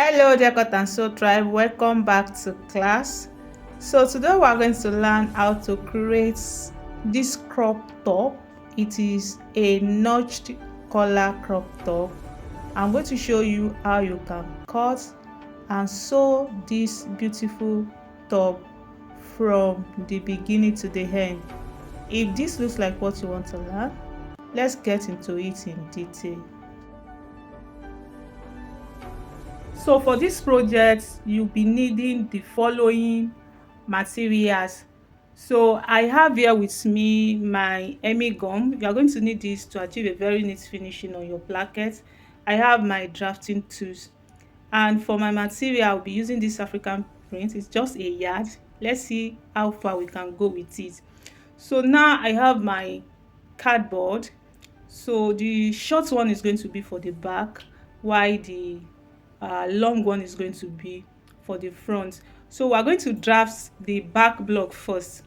Hello dear Cut and Sew tribe, welcome back to class. So today we are going to learn how to create this crop top. It is a notched collar crop top. I'm going to show you how you can cut and sew this beautiful top from the beginning to the end. If this looks like what you want to learn, let's get into it in detail. So for this project, you'll be needing the following materials. So I have here with me my Emi gum. You are going to need this to achieve a very neat finishing on your placket. I have my drafting tools, and for my material I'll be using this African print. It's just a yard. Let's see how far we can go with it. So now I have my cardboard. So the short one is going to be for the back, while the long one is going to be for the front. So we're going to draft the back block first.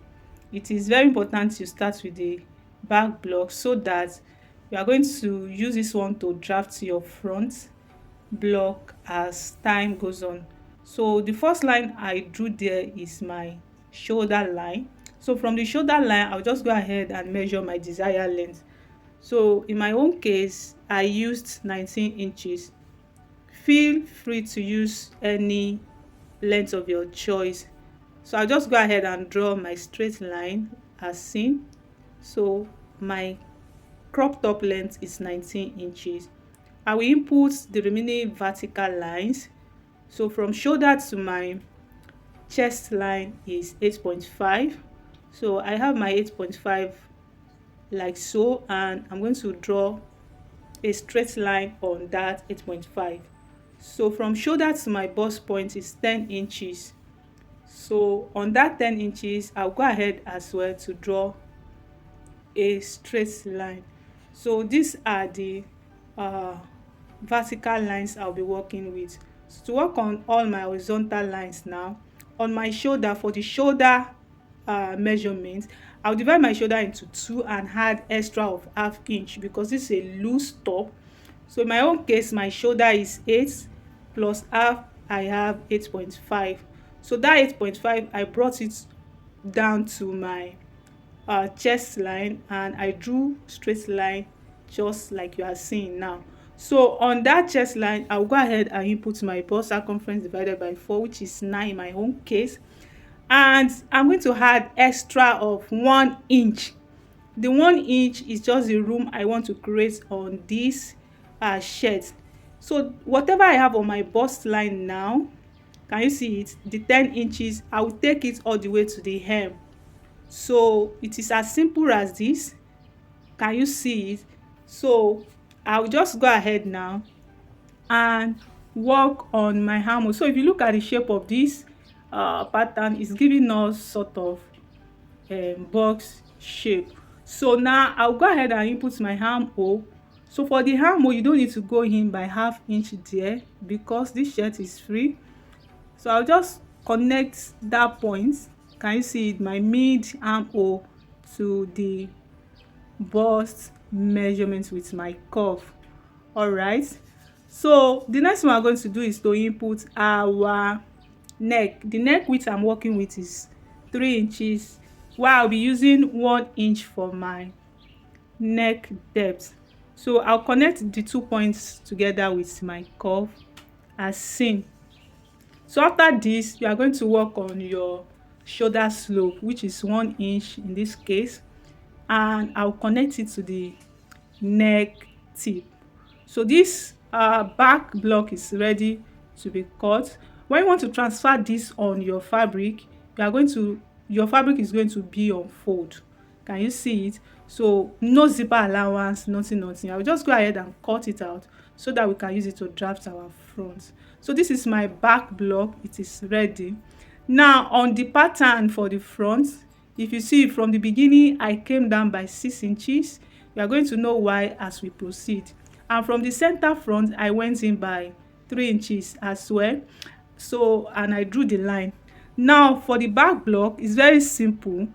It is very important you start with the back block so that you are going to use this one to draft your front block as time goes on. So the first line I drew there is my shoulder line. So from the shoulder line, I'll just go ahead and measure my desired length. So in my own case, I used 19 inches. Feel free to use any length of your choice. So I'll just go ahead and draw my straight line as seen. So my crop top length is 19 inches. I will input the remaining vertical lines. So from shoulder to my chest line is 8.5. So I have my 8.5 like so, and I'm going to draw a straight line on that 8.5. So from shoulder to my bust point is 10 inches. So on that 10 inches, I'll go ahead as well to draw a straight line. So these are the vertical lines I'll be working with. So to work on all my horizontal lines now, on my shoulder, for the shoulder measurement, I'll divide my shoulder into two and add extra of half inch because this is a loose top. So in my own case, my shoulder is 8 plus half, I have 8.5. So that 8.5, I brought it down to my chest line, and I drew straight line just like you are seeing now. So on that chest line, I'll go ahead and input my bust circumference divided by 4, which is 9 in my own case. And I'm going to add extra of 1 inch. The 1 inch is just the room I want to create on this shirt. So whatever I have on my bust line now, can you see it? The 10 inches, I will take it all the way to the hem. So it is as simple as this. Can you see it? So I'll just go ahead now and work on my armhole. So if you look at the shape of this pattern, it's giving us sort of box shape. So now I'll go ahead and input my armhole. So for the armhole, you don't need to go in by half inch there because this shirt is free. So I'll just connect that point. Can you see it? My mid armhole to the bust measurement with my curve. All right. So the next one we're going to do is to input our neck. The neck width I'm working with is 3 inches, while I'll be using 1 inch for my neck depth. So I'll connect the 2 points together with my curve as seen. So after this, you are going to work on your shoulder slope, which is 1 inch in this case, and I'll connect it to the neck tip. So this back block is ready to be cut. When you want to transfer this on your fabric, your fabric is going to be on fold. Can you see it? So no zipper allowance, nothing. I will just go ahead and cut it out so that we can use it to draft our front. So this is my back block. It is ready. Now on the pattern for the front, if you see from the beginning, I came down by 6 inches. You are going to know why as we proceed. And from the center front, I went in by 3 inches as well. So, and I drew the line. Now for the back block, it's very simple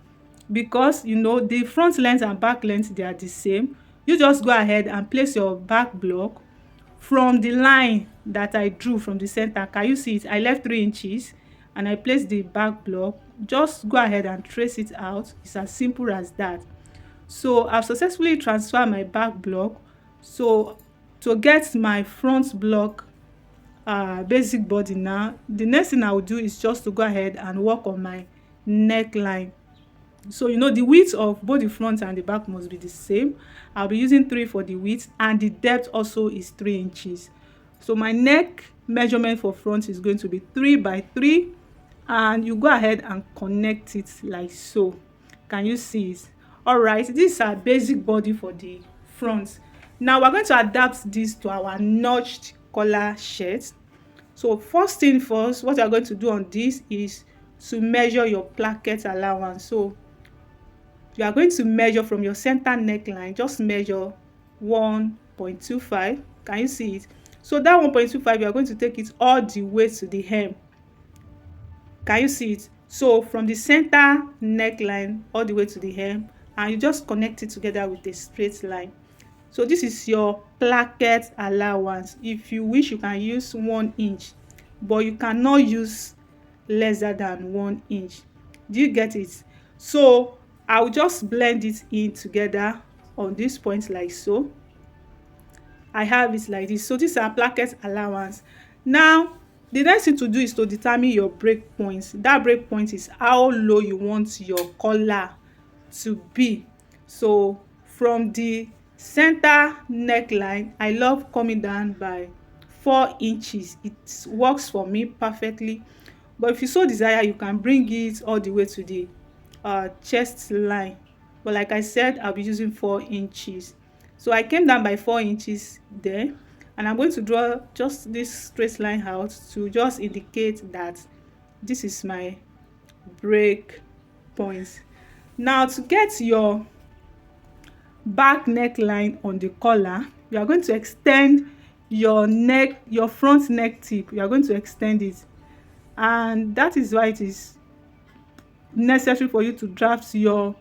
because you know the front length and back length, they are the same. You just go ahead and place your back block from the line that I drew from the center. Can you see it? I left 3 inches and I placed the back block. Just go ahead and trace it out. It's as simple as that. So I've successfully transferred my back block. So to get my front block basic body now, the next thing I will do is just to go ahead and work on my neckline. So you know the width of both the front and the back must be the same. I'll be using 3 for the width, and the depth also is 3 inches. So my neck measurement for front is going to be 3 by 3, and you go ahead and connect it like so. Can you see it? All right, this is our basic body for the front. Now we're going to adapt this to our notched collar shirt. So first thing first, what you're going to do on this is to measure your placket allowance. So you are going to measure from your center neckline. Just measure 1.25. Can you see it? So that 1.25, you are going to take it all the way to the hem. Can you see it? So from the center neckline all the way to the hem, and you just connect it together with a straight line. So this is your placket allowance. If you wish, you can use 1 inch, but you cannot use lesser than 1 inch. Do you get it? So I'll just blend it in together on this point like so. I have it like this. So this is our placket allowance. Now the next thing to do is to determine your break points. That break point is how low you want your collar to be. So from the center neckline, I love coming down by 4 inches. It works for me perfectly, but if you so desire, you can bring it all the way to the chest line, but like I said, I'll be using 4 inches. So I came down by 4 inches there, and I'm going to draw just this straight line out to just indicate that this is my break point. Now to get your back neckline on the collar, you are going to extend your neck, your front neck tip. You are going to extend it, and that is why it is necessary for you to draft your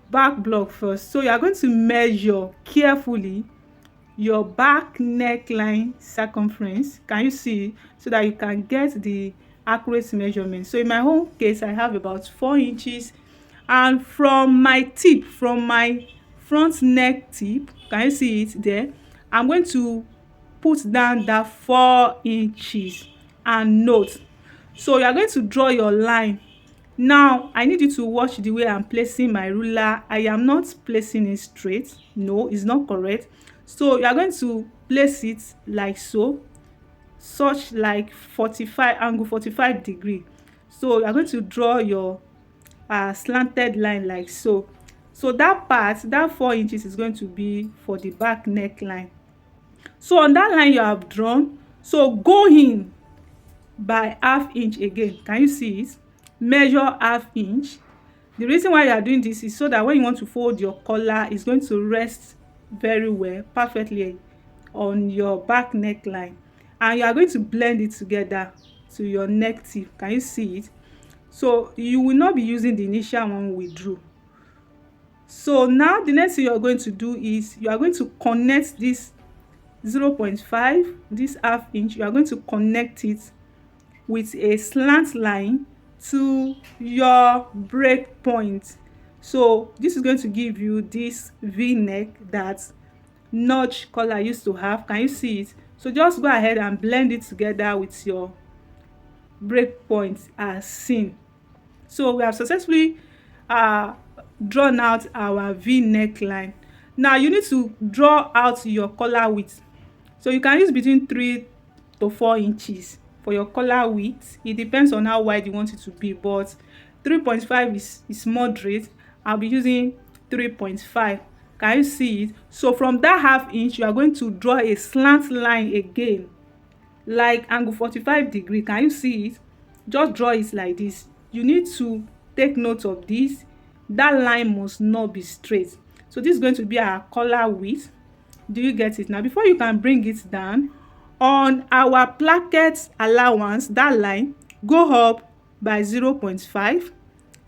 back block first. So you are going to measure carefully your back neckline circumference. Can you see? So that you can get the accurate measurement. So in my own case, I have about 4 inches, and from my tip, from my front neck tip, can you see it there? I'm going to put down that 4 inches and note. So you are going to draw your line. Now I need you to watch the way I'm placing my ruler. I am not placing it straight. No, it's not correct. So you are going to place it like so, such like 45 angle 45 degree. So you are going to draw your slanted line like so. So that part, that 4 inches, is going to be for the back neckline. So on that line you have drawn, so go in by ½ inch again. Can you see it? Measure ½ inch. The reason why you are doing this is so that when you want to fold your collar, it's going to rest very well, perfectly on your back neckline, and you are going to blend it together to your neck tip. Can you see it? So you will not be using the initial one we drew. So now the next thing you are going to do is you are going to connect this 0.5, this ½ inch. You are going to connect it with a slant line to your break point. So this is going to give you this V-neck that notch collar used to have. Can you see it? So just go ahead and blend it together with your break point as seen. So we have successfully drawn out our V neckline. Now you need to draw out your collar width. So you can use between 3 to 4 inches for your collar width. It depends on how wide you want it to be, but 3.5 is moderate. I'll be using 3.5. Can you see it? So from that ½ inch, you are going to draw a slant line again, like angle 45 degree. Can you see it? Just draw it like this. You need to take note of this. That line must not be straight. So this is going to be our collar width. Do you get it? Now before you can bring it down, on our placket allowance, that line, go up by 0.5.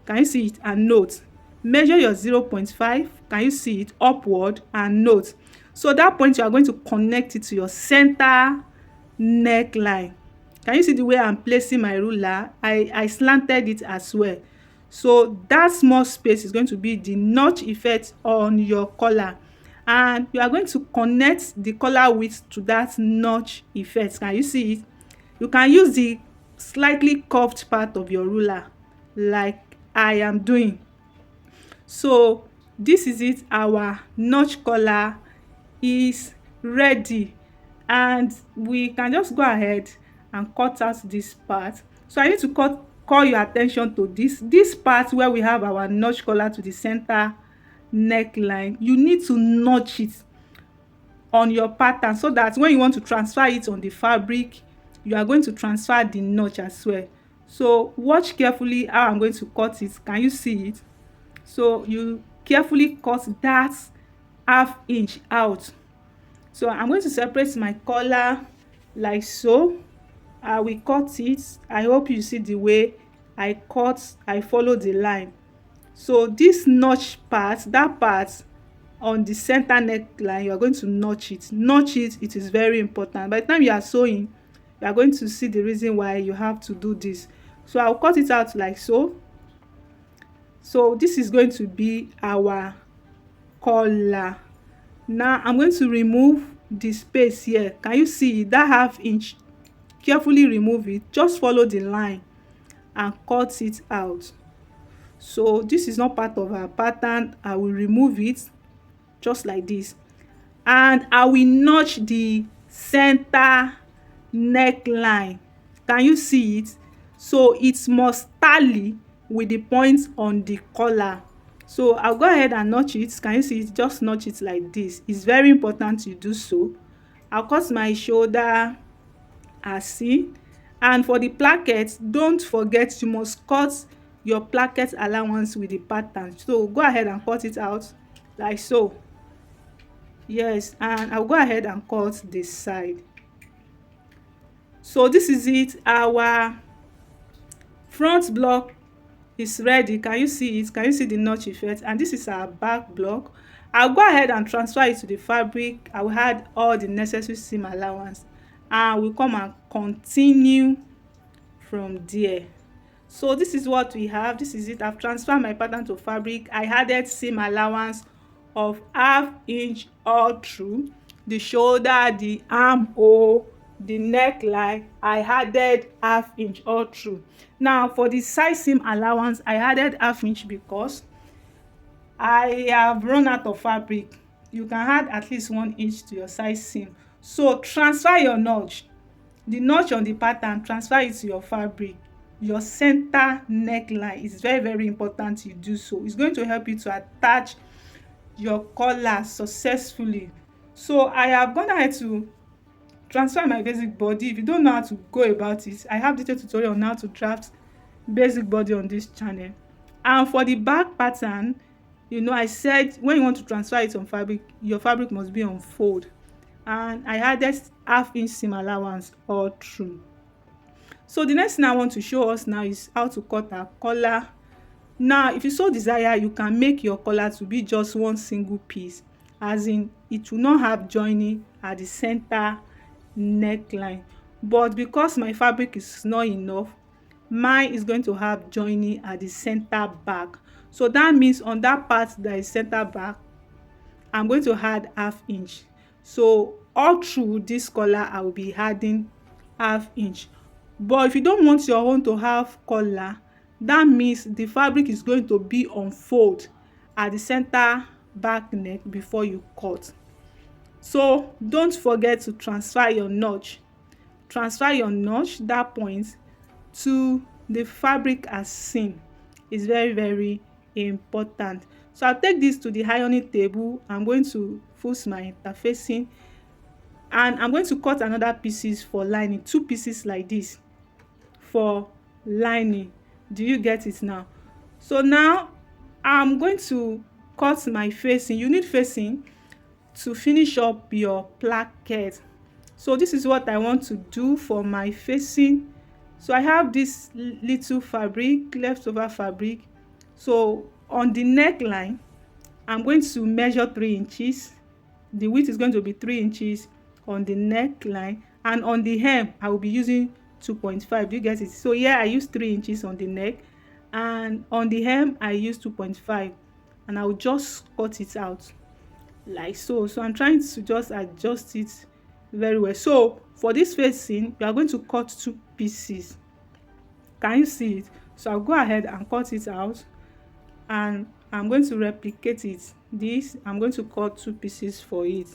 Can you see it? And note, measure your 0.5. Can you see it? Upward and note. So that point, you are going to connect it to your center neckline. Can you see the way I'm placing my ruler? I slanted it as well. So that small space is going to be the notch effect on your collar, and you are going to connect the collar width to that notch effect. Can you see it? You can use the slightly curved part of your ruler like I am doing. So this is it, our notch collar is ready, and we can just go ahead and cut out this part. So I need to call your attention to this part where we have our notch collar to the center neckline. You need to notch it on your pattern so that when you want to transfer it on the fabric, you are going to transfer the notch as well. So watch carefully how I'm going to cut it. Can you see it? So you carefully cut that half inch out. So I'm going to separate my collar like so. I will cut it. I hope you see the way I follow the line. So this notch part, that part on the center neckline, you are going to notch it. Notch it, it is very important. By the time you are sewing, you are going to see the reason why you have to do this. So I'll cut it out like so. So this is going to be our collar. Now I'm going to remove the space here. Can you see that half inch? Carefully remove it. Just follow the line and cut it out. So this is not part of our pattern. I will remove it just like this, and I will notch the center neckline. Can you see it? So it must tally with the points on the collar. So I'll go ahead and notch it. Can you see it? Just notch it like this. It's very important you do so. I'll cut my shoulder as seen, and for the placket, don't forget you must cut your placket allowance with the pattern. So go ahead and cut it out like so. Yes, and I'll go ahead and cut this side. So this is it, our front block is ready. Can you see it? Can you see the notch effect? And this is our back block. I'll go ahead and transfer it to the fabric. I will add all the necessary seam allowance, and we'll come and continue from there. So this is what we have. This is it. I've transferred my pattern to fabric. I added seam allowance of half inch all through the shoulder, the armhole, the neckline. I added half inch all through. Now for the side seam allowance, I added half inch because I have run out of fabric. You can add at least 1 inch to your side seam. So transfer your notch, the notch on the pattern, transfer it to your fabric. Your center neckline is very important you do so. It's going to help you to attach your collar successfully. So I have gone ahead to transfer my basic body. If you don't know how to go about it, I have detailed tutorial on how to draft basic body on this channel. And for the back pattern, you know, I said when you want to transfer it on fabric, your fabric must be on fold, and I added half inch seam allowance all through. So the next thing I want to show us now is how to cut our collar. Now if you so desire, you can make your collar to be just one single piece, as in it will not have joining at the center neckline. But because my fabric is not enough, mine is going to have joining at the center back. So that means on that part that is center back, I'm going to add half inch. So all through this collar, I will be adding half inch. But if you don't want your own to have collar, that means the fabric is going to be on fold at the center back neck before you cut. So don't forget to transfer your notch. Transfer your notch, that point, to the fabric as seen. Is very important. So I'll take this to the ironing table. I'm going to fix my interfacing, and I'm going to cut another pieces for lining, 2 pieces like this for lining. Do you get it now? So now I'm going to cut my facing. You need facing to finish up your placket. So this is what I want to do for my facing. So I have this little fabric, leftover fabric. So on the neckline, I'm going to measure 3 inches. the width is going to be 3 inches on the neckline, and on the hem I will be using 2.5. Do you get it? So here I use 3 inches on the neck, and on the hem I use 2.5, and I will just cut it out like so. So I'm trying to just adjust it very well. So for this facing, we are going to cut 2 pieces. Can you see it? So I'll go ahead and cut it out, and I'm going to replicate it. This, I'm going to cut 2 pieces for it.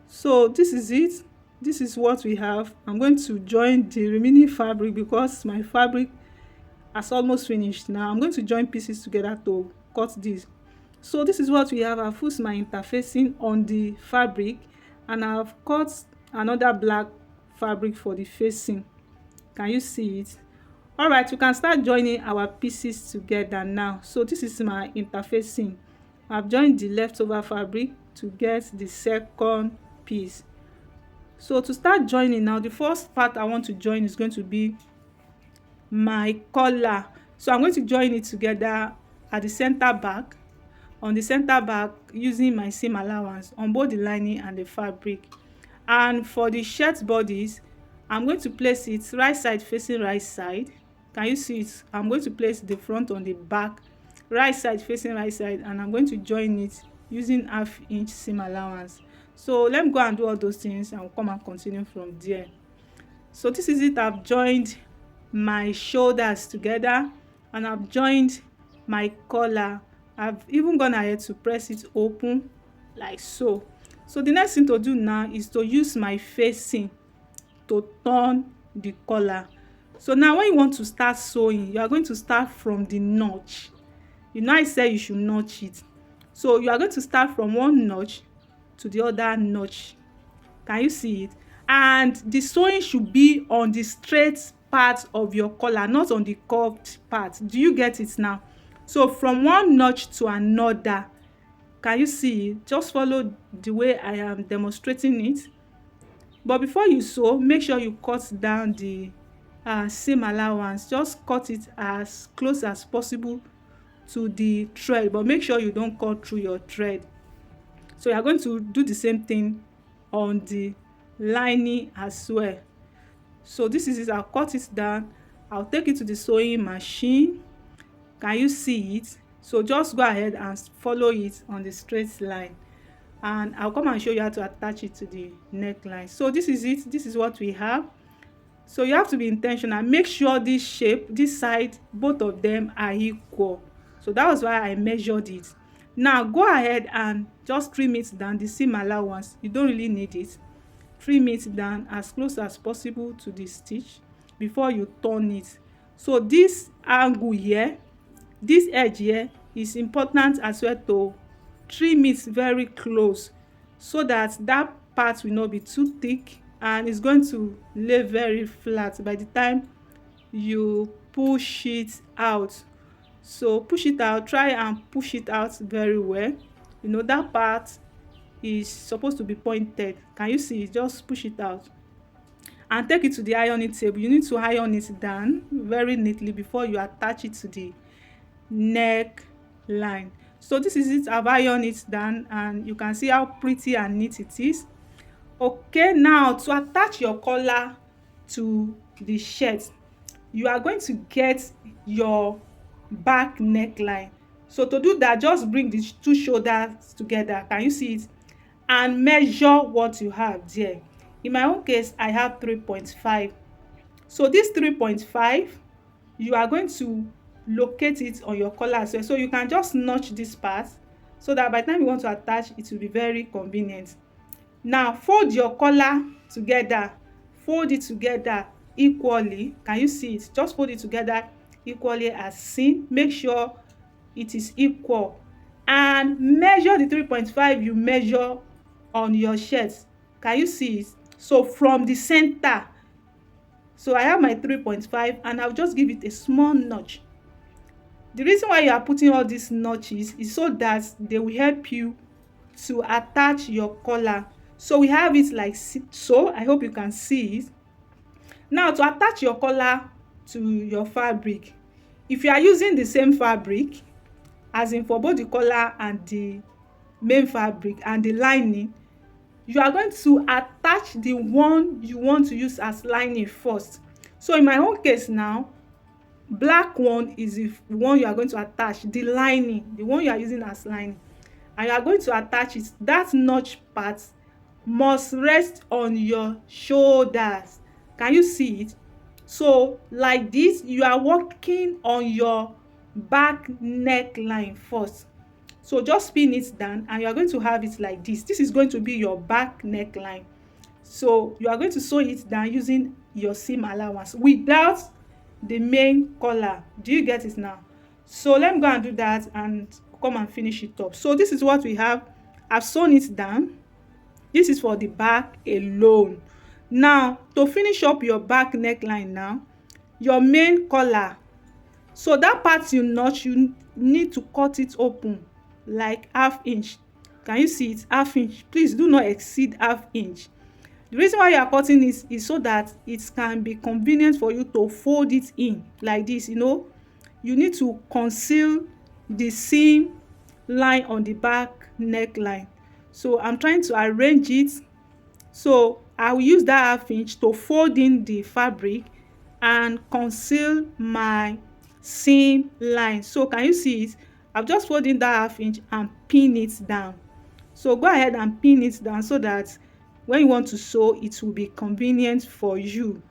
So this is it. This is what we have. I'm going to join the remaining fabric because my fabric has almost finished. Now I'm going to join pieces together to cut this. So this is what we have. I've used my interfacing on the fabric, and I've cut another black fabric for the facing. Can you see it? All right, we can start joining our pieces together now. So this is my interfacing. I've joined the leftover fabric to get the second piece. So to start joining now, the first part I want to join is going to be my collar. So I'm going to join it together at the center back, on the center back, using my seam allowance on both the lining and the fabric. And for the shirt bodies, I'm going to place it right side facing right side. Can you see it? I'm going to place the front on the back, right side facing right side, and I'm going to join it using 1/2 inch seam allowance. So let me go and do all those things, and we'll come and continue from there. So this is it. I've joined my shoulders together, and I've joined my collar. I've even gone ahead to press it open like so. So the next thing to do now is to use my facing to turn the collar. So now when you want to start sewing, you are going to start from the notch. You know I said you should notch it. So you are going to start from one notch to the other notch. Can you see it? And the sewing should be on the straight part of your collar, not on the curved part. Do you get it now? So from one notch to another. Can you see it? Just follow the way I am demonstrating it. But before you sew, make sure you cut down the seam allowance. Just cut it as close as possible to the thread, but make sure you don't cut through your thread. So you are going to do the same thing on the lining as well. So this is it. I'll cut it down. I'll take it to the sewing machine. Can you see it? So just go ahead and follow it on the straight line, and I'll come and show you how to attach it to the neckline. So this is it. This is what we have. So you have to be intentional. Make sure this shape, this side, both of them are equal. So that was why I measured it. Now go ahead and just trim it down, the seam allowance. You don't really need it. Trim it down as close as possible to the stitch before you turn it. So this angle here, this edge here, is important as well to trim it very close, so that that part will not be too thick and it's going to lay very flat by the time you push it out. So push it out, try and push it out very well. You know that part is supposed to be pointed. Can you see it? Just push it out and take it to the ironing table. You need to iron it down very neatly before you attach it to the neck line. So this is it. I've ironed it down, and you can see how pretty and neat it is. Okay, now to attach your collar to the shirt, you are going to get your back neckline. So to do that, just bring the 2 shoulders together. Can you see it? And measure what you have there. In my own case, I have 3.5. So this 3.5, you are going to locate it on your collar as well. So you can just notch this part so that by the time you want to attach, it will be very convenient. Now fold your collar together. Fold it together equally. Can you see it? Just fold it together equally as seen. Make sure it is equal, and measure the 3.5 you measure on your shirt. Can you see it? So from the center, so I have my 3.5, and I'll just give it a small notch. The reason why you are putting all these notches is so that they will help you to attach your collar. So we have it like so. I hope you can see it. Now to attach your collar to your fabric, if you are using the same fabric, as in for both the collar and the main fabric and the lining, you are going to attach the one you want to use as lining first. So in my own case now, black one is the one you are going to attach, the lining, the one you are using as lining, and you are going to attach it. That notch part must rest on your shoulders. Can you see it? So like this, you are working on your back neckline first. So just pin it down and you are going to have it like this. This is going to be your back neckline. So you are going to sew it down using your seam allowance without the main collar. Do you get it now? So let me go and do that and come and finish it up. So this is what we have. I've sewn it down. This is for the back alone. Now to finish up your back neckline now, your main collar, so that part you notch, you need to cut it open like half inch. Can you see it? Half inch. Please do not exceed half inch. The reason why you are cutting this is so that it can be convenient for you to fold it in like this. You know, you need to conceal the seam line on the back neckline. So I'm trying to arrange it. So I will use that half inch to fold in the fabric and conceal my seam line. So can you see it? I've just folded in that half inch and pin it down. So go ahead and pin it down so that when you want to sew, it will be convenient for you.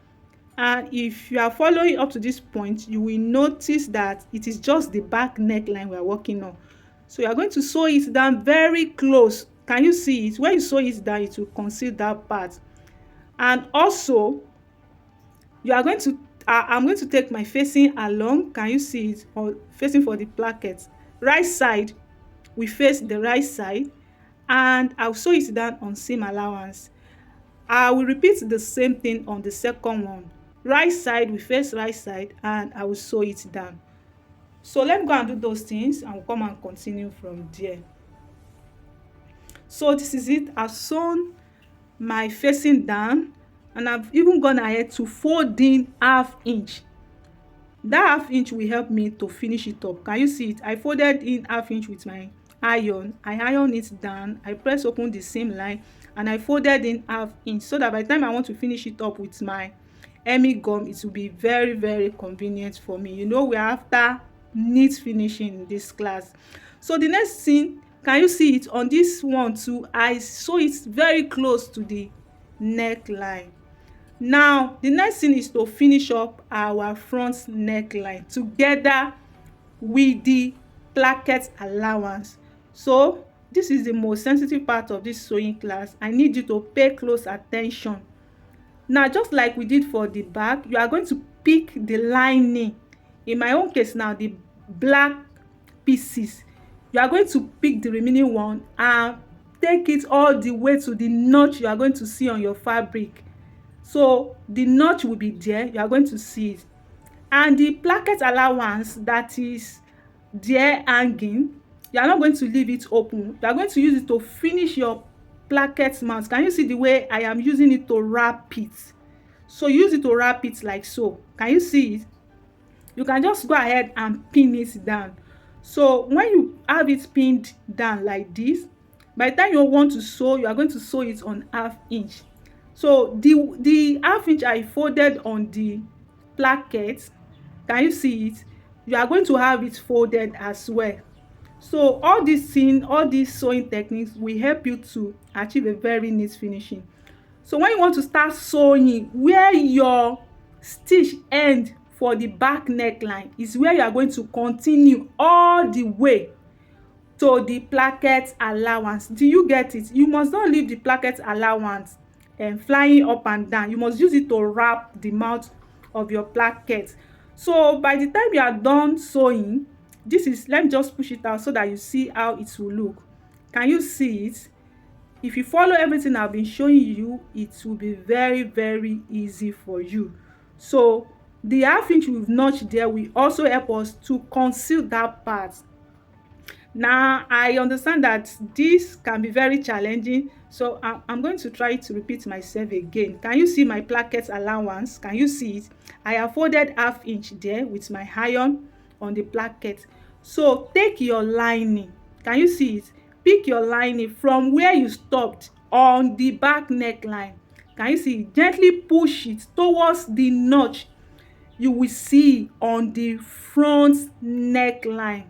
And if you are following up to this point, you will notice that it is just the back neckline we are working on. So you are going to sew it down very close. Can you see it? When you sew it down, it will conceal that part. And also, you are going to I'm going to take my facing along. Can you see it? Or facing for the placket. Right side, we face the right side, and I'll sew it down on seam allowance. I will repeat the same thing on the second one. Right side, we face right side, and I will sew it down. So let me go and do those things and we'll come and continue from there. So this is it. I've sewn my facing down and I've even gone ahead to fold in half inch. That half inch will help me to finish it up. Can you see it? I folded in half inch with my iron. I iron it down. I press open the seam line and I folded in half inch so that by the time I want to finish it up with my Hemi gum, it will be very, very convenient for me. You know, we're after neat finishing in this class. So the next thing, can you see it on this one too? I sew it very close to the neckline. Now the next thing is to finish up our front neckline together with the placket allowance. So this is the most sensitive part of this sewing class. I need you to pay close attention. Now just like we did for the back, you are going to pick the lining. In my own case now, the black pieces, you are going to pick the remaining one and take it all the way to the notch you are going to see on your fabric. So the notch will be there, you are going to see it. And the placket allowance that is there hanging, you are not going to leave it open. You are going to use it to finish your placket mount. Can you see the way I am using it to wrap it? So use it to wrap it like so. Can you see it? You can just go ahead and pin it down. So when you have it pinned down like this, by the time you want to sew, you are going to sew it on half inch. So the half inch I folded on the placket, can you see it? You are going to have it folded as well. So all these things, all these sewing techniques will help you to achieve a very neat finishing. So when you want to start sewing, where your stitch end for the back neckline is where you are going to continue all the way to the placket allowance. Do you get it? You must not leave the placket allowance and flying up and down. You must use it to wrap the mouth of your placket. So by the time you are done sewing, this is, let me just push it out so that you see how it will look. Can you see it? If you follow everything I've been showing you, it will be very, very easy for you. So the half inch we've notched there will also help us to conceal that part. Now I understand that this can be very challenging, so I'm going to try to repeat myself again. Can you see my placket allowance? Can you see it? I have folded half inch there with my iron on the placket. So take your lining, can you see it? Pick your lining from where you stopped on the back neckline. Can you see it? Gently push it towards the notch you will see on the front neckline.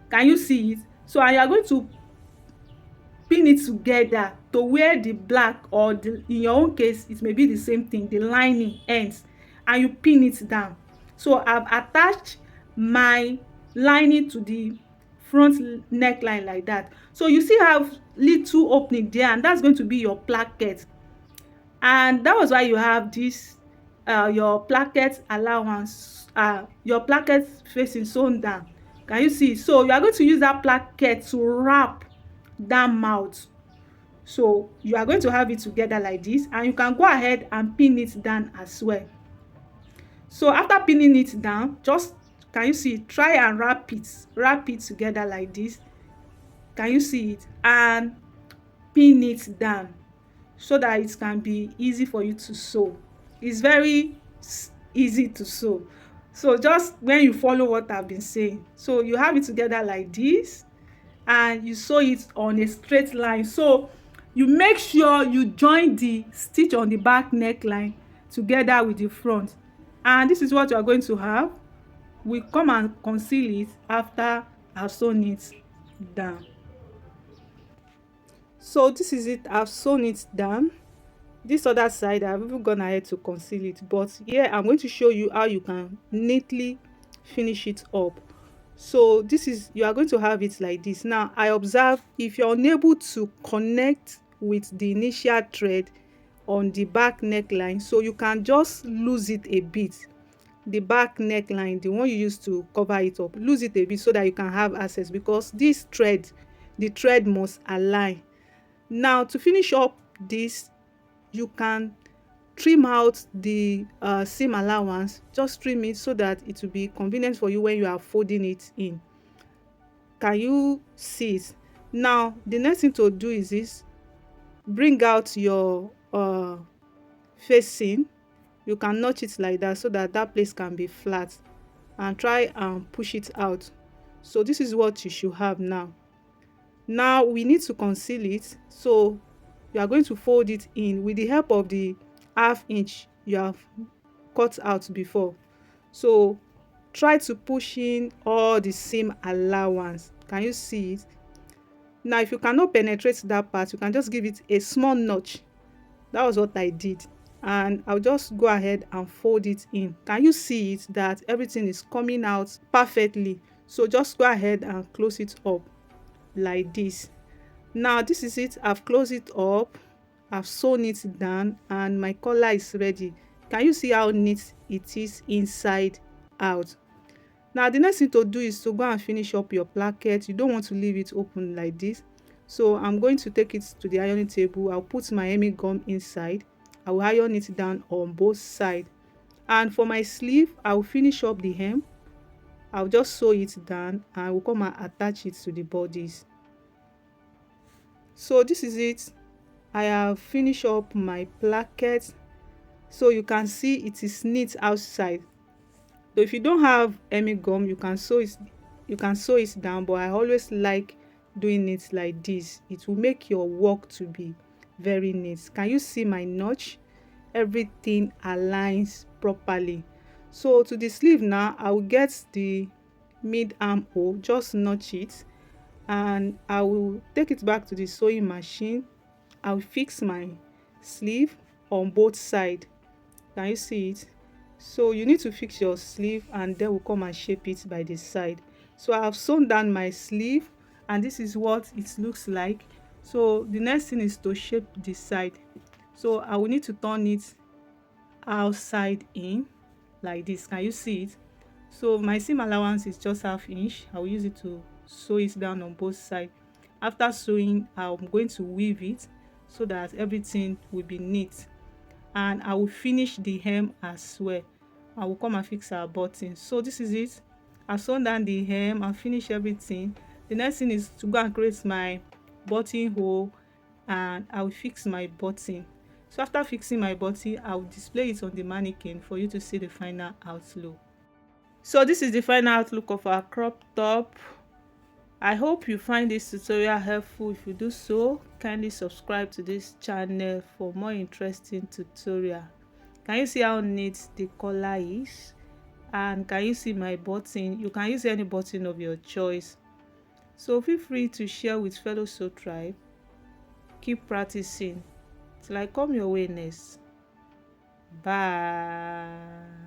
Can you see it? So and you are going to pin it together to where the black, or in your own case it may be the same thing, the lining ends, and you pin it down. So I've attached my lining to the front neckline like that. So you still have little opening there, and that's going to be your placket. And that was why you have this your placket allowance, your placket facing sewn down. Can you see? So you are going to use that placket to wrap that mouth. So you are going to have it together like this, and you can go ahead and pin it down as well. So after pinning it down, just, can you see, try and wrap it together like this. Can you see it? And pin it down so that it can be easy for you to sew. It's very easy to sew. So just when you follow what I've been saying, so you have it together like this, and you sew it on a straight line. So you make sure you join the stitch on the back neckline together with the front, and this is what you are going to have. We come and conceal it after I've sewn it down. So this is it, I've sewn it down. This other side I've even gone ahead to conceal it, but here I'm going to show you how you can neatly finish it up. So this is, you are going to have it like this. Now I observe, if you're unable to connect with the initial thread on the back neckline, so you can just lose it a bit. The back neckline, the one you used to cover it up, lose it a bit so that you can have access, because this thread, the thread must align. Now to finish up this, you can trim out the seam allowance. Just trim it so that it will be convenient for you when you are folding it in. Can you see it? Now the next thing to do is this: bring out your facing. You can notch it like that so that that place can be flat, and try and push it out. So this is what you should have now. Now we need to conceal it, so you are going to fold it in with the help of the ½ inch you have cut out before. So try to push in all the seam allowance. Can you see it? Now if you cannot penetrate that part, you can just give it a small notch. That was what I did, and I'll just go ahead and fold it in. Can you see it, that everything is coming out perfectly? So just go ahead and close it up like this. Now this is it, I've closed it up, I've sewn it down, and my collar is ready. Can you see how neat it is inside out? Now the next thing to do is to go and finish up your placket. You don't want to leave it open like this. So I'm going to take it to the ironing table. I'll put my hemming gum inside. I will iron it down on both sides. And for my sleeve, I'll finish up the hem. I'll just sew it down, and I will come and attach it to the bodies. So this is it, I have finished up my placket. So you can see it is neat outside. So if you don't have hemming gum, you can sew it down, but I always like doing it like this. It will make your work to be very neat. Can you see my notch? Everything aligns properly. So to the sleeve now, I will get the mid armhole, just notch it, and I will take it back to the sewing machine. I'll fix my sleeve on both sides. Can you see it? So you need to fix your sleeve, and then we'll come and shape it by the side. So I have sewn down my sleeve, and this is what it looks like. So the next thing is to shape the side. So I will need to turn it outside in like this. Can you see it? So my seam allowance is just ½ inch. I will use it to sew it down on both sides. After sewing, I'm going to weave it so that everything will be neat, and I will finish the hem as well. I will come and fix our button. So this is it, I've sewn down the hem and finish everything. The next thing is to go and create my buttonhole, and I will fix my button. So after fixing my button, I will display it on the mannequin for you to see the final outlook. So this is the final outlook of our crop top. I hope you find this tutorial helpful. If you do so, kindly subscribe to this channel for more interesting tutorial. Can you see how neat the collar is? And can you see my button? You can use any button of your choice. So feel free to share with fellow Sew Tribe. Keep practicing till I come your way next. Bye.